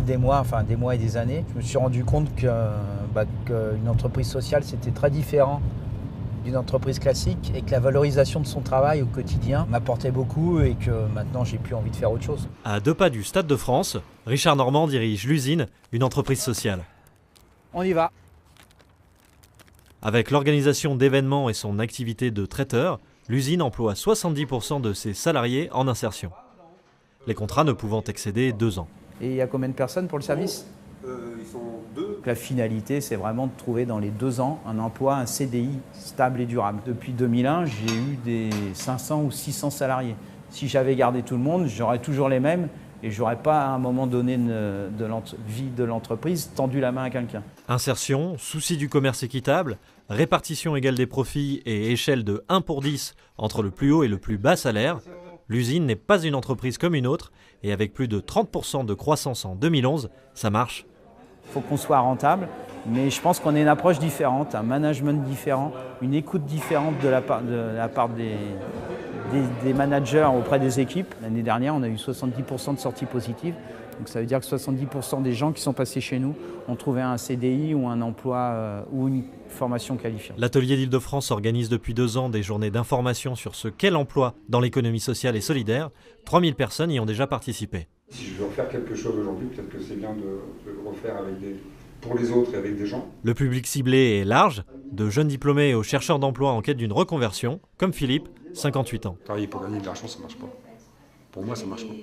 des mois et des années, je me suis rendu compte qu'une entreprise sociale, c'était très différent d'une entreprise classique et que la valorisation de son travail au quotidien m'apportait beaucoup et que maintenant j'ai plus envie de faire autre chose. À 2 pas du Stade de France, Richard Normand dirige l'usine, une entreprise sociale. On y va. Avec l'organisation d'événements et son activité de traiteur, l'usine emploie 70% de ses salariés en insertion. Les contrats ne pouvant excéder 2 ans. Et il y a combien de personnes pour le service ? Ils sont 2. La finalité, c'est vraiment de trouver dans les 2 ans un emploi, un CDI stable et durable. Depuis 2001, j'ai eu des 500 ou 600 salariés. Si j'avais gardé tout le monde, j'aurais toujours les mêmes et je n'aurais pas à un moment donné de vie de l'entreprise tendu la main à quelqu'un. Insertion, souci du commerce équitable, répartition égale des profits et échelle de 1 pour 10 entre le plus haut et le plus bas salaire, l'usine n'est pas une entreprise comme une autre et avec plus de 30% de croissance en 2011, ça marche. Il faut qu'on soit rentable, mais je pense qu'on a une approche différente, un management différent, une écoute différente de la part des managers auprès des équipes. L'année dernière, on a eu 70% de sorties positives. Donc ça veut dire que 70% des gens qui sont passés chez nous ont trouvé un CDI ou un emploi ou une formation qualifiante. L'Atelier d'Île-de-France organise depuis 2 ans des journées d'information sur ce qu'est l'emploi dans l'économie sociale et solidaire. 3000 personnes y ont déjà participé. Si je veux refaire quelque chose aujourd'hui, peut-être que c'est bien de le refaire pour les autres et avec des gens. Le public ciblé est large, de jeunes diplômés aux chercheurs d'emploi en quête d'une reconversion, comme Philippe, 58 ans. Travailler pour gagner de l'argent, ça ne marche pas. Pour moi, ça ne marche pas.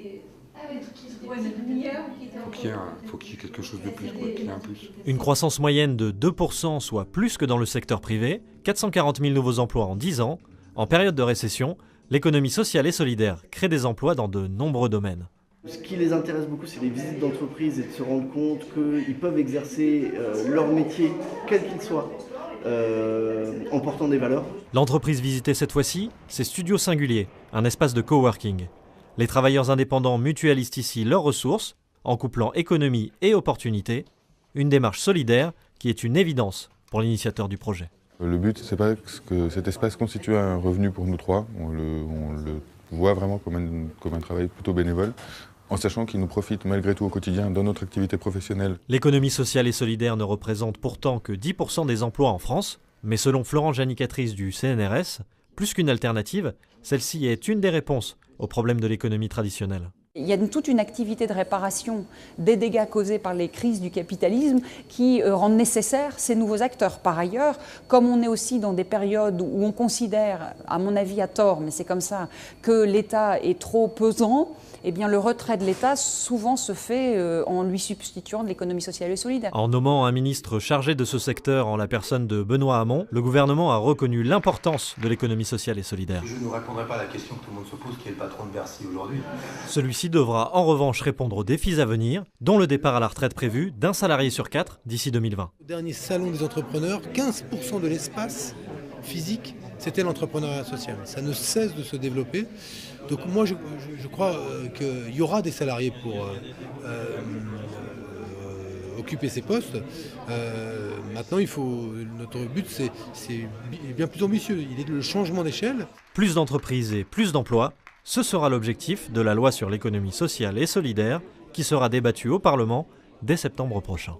Faut qu'il y ait quelque chose de plus, qu'il y ait un plus. Une croissance moyenne de 2%, soit plus que dans le secteur privé, 440 000 nouveaux emplois en 10 ans. En période de récession, l'économie sociale et solidaire crée des emplois dans de nombreux domaines. Ce qui les intéresse beaucoup, c'est les visites d'entreprise et de se rendre compte qu'ils peuvent exercer leur métier, quel qu'il soit, en portant des valeurs. L'entreprise visitée cette fois-ci, c'est Studio Singulier, un espace de coworking. Les travailleurs indépendants mutualisent ici leurs ressources, en couplant économie et opportunité, une démarche solidaire qui est une évidence pour l'initiateur du projet. Le but, c'est pas que cet espace constitue un revenu pour nous trois, on le voit vraiment comme un travail plutôt bénévole, en sachant qu'il nous profite malgré tout au quotidien dans notre activité professionnelle. L'économie sociale et solidaire ne représente pourtant que 10% des emplois en France, mais selon Florence Janicatrice du CNRS, plus qu'une alternative, celle-ci est une des réponses au problème de l'économie traditionnelle. Il y a toute une activité de réparation des dégâts causés par les crises du capitalisme qui rendent nécessaires ces nouveaux acteurs. Par ailleurs, comme on est aussi dans des périodes où on considère, à mon avis à tort, mais c'est comme ça, que l'État est trop pesant, eh bien le retrait de l'État souvent se fait en lui substituant de l'économie sociale et solidaire. En nommant un ministre chargé de ce secteur en la personne de Benoît Hamon, le gouvernement a reconnu l'importance de l'économie sociale et solidaire. Je ne répondrai pas à la question que tout le monde se pose, qui est le patron de Bercy aujourd'hui. Celui-ci devra en revanche répondre aux défis à venir, dont le départ à la retraite prévu d'un salarié sur 4 d'ici 2020. Au dernier salon des entrepreneurs, 15% de l'espace physique, c'était l'entrepreneuriat social. Ça ne cesse de se développer. Donc moi, je crois qu'il y aura des salariés pour occuper ces postes. Maintenant, notre but, c'est bien plus ambitieux. Il est le changement d'échelle. Plus d'entreprises et plus d'emplois, ce sera l'objectif de la loi sur l'économie sociale et solidaire qui sera débattue au Parlement dès septembre prochain.